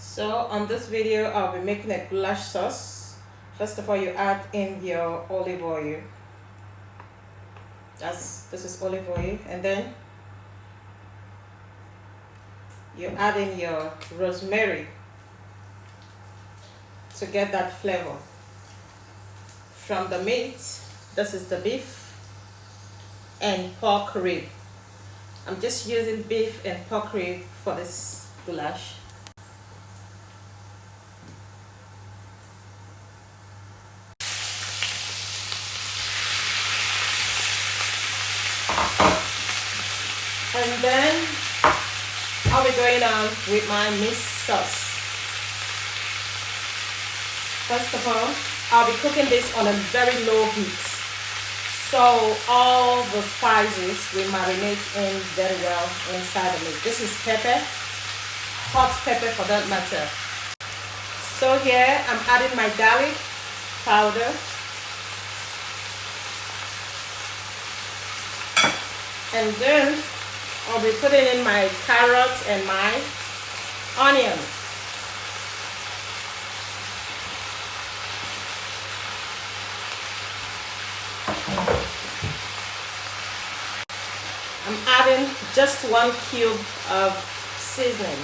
So on this video, I'll be making a goulash sauce. First of all, you add in your olive oil. This is olive oil, and then you add in your rosemary to get that flavor. From the meat, this is the beef and pork rib. I'm just using beef and pork rib for this goulash. And then I'll be going on with my mixed sauce. First of all, I'll be cooking this on a very low heat, so all the spices will marinate in very well inside of it. This is pepper, hot pepper for that matter. So here I'm adding my garlic powder, and then I'll be putting in my carrots and my onion. I'm adding just 1 cube of seasoning.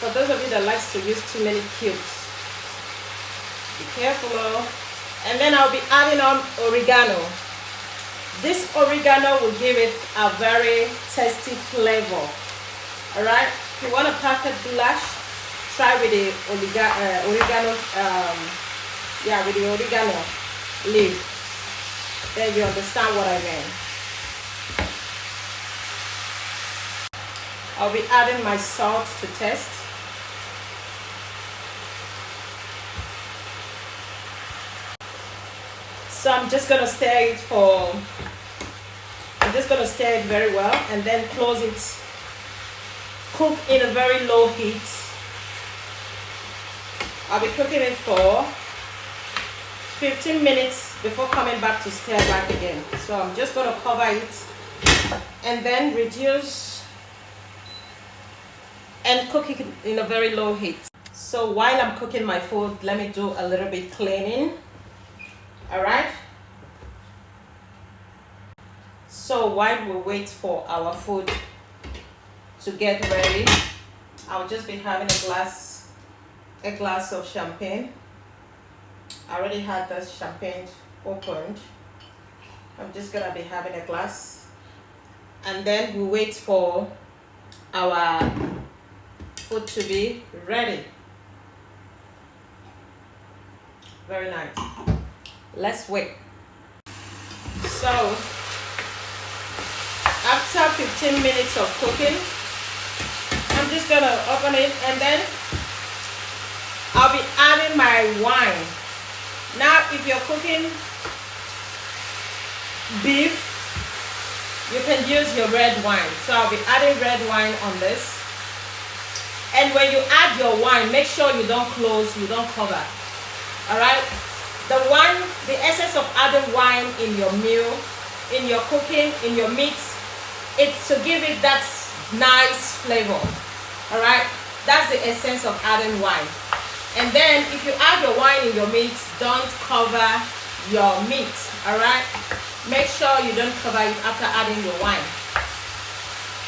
For those of you that likes to use too many cubes, be careful. And then I'll be adding on oregano. This oregano will give it a very tasty flavor. Alright, if you want a perfect goulash, try with the oregano, with the oregano leaf. Then you understand what I mean. I'll be adding my salt to taste. So I'm just gonna stir it very well and then close it. Cook in a very low heat. I'll be cooking it for 15 minutes before coming back to stir back again. So I'm just gonna cover it and then reduce and cook it in a very low heat. So while I'm cooking my food, let me do a little bit cleaning. Alright, so while we wait for our food to get ready, I'll just be having a glass of champagne. I already had this champagne opened. I'm just gonna be having a glass, and then we wait for our food to be ready. Very nice. Let's wait. So after 15 minutes of cooking, I'm just gonna open it, and then I'll be adding my wine. Now if you're cooking beef, you can use your red wine. So I'll be adding red wine on this. And when you add your wine, make sure you don't close, you don't cover. Alright? The essence of adding wine in your meal, in your cooking, in your meats, it's to give it that nice flavor. Alright? That's the essence of adding wine. And then if you add your wine in your meat, don't cover your meat. Alright? Make sure you don't cover it after adding your wine.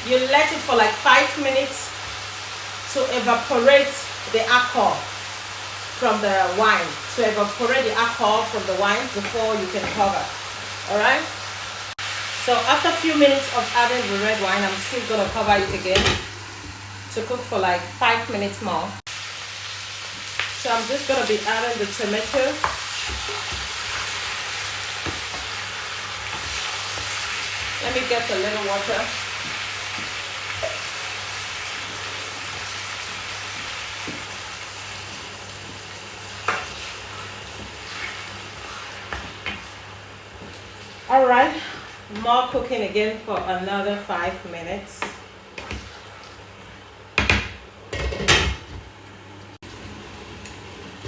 You let it for like 5 minutes to evaporate the alcohol from the wine. To evaporate the alcohol from the wine before you can cover. Alright? So after a few minutes of adding the red wine, I'm still going to cover it again to cook for like 5 minutes more. So I'm just going to be adding the tomato. Let me get a little water. Alright, more cooking again for another 5 minutes.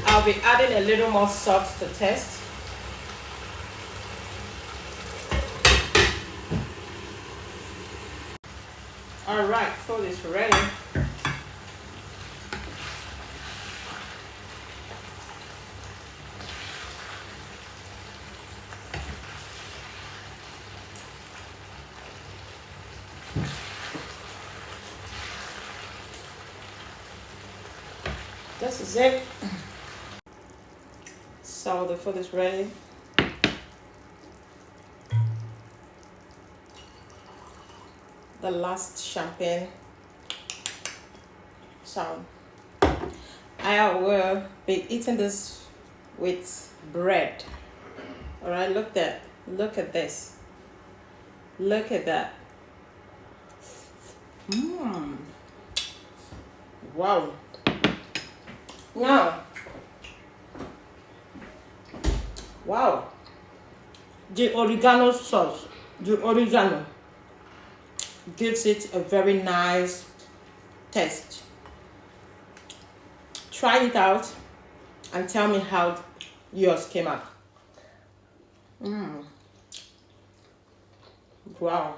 I'll be adding a little more salt to taste. Alright, food is ready. This is it. So the food is ready. The last champagne. So I will be eating this with bread. All right, look at this. Look at that. Wow. Now, wow. The oregano sauce, the oregano gives it a very nice taste. Try it out and tell me how yours came out. Wow.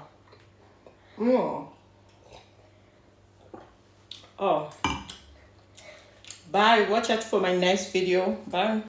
Oh. Bye. Watch out for my next video. Bye.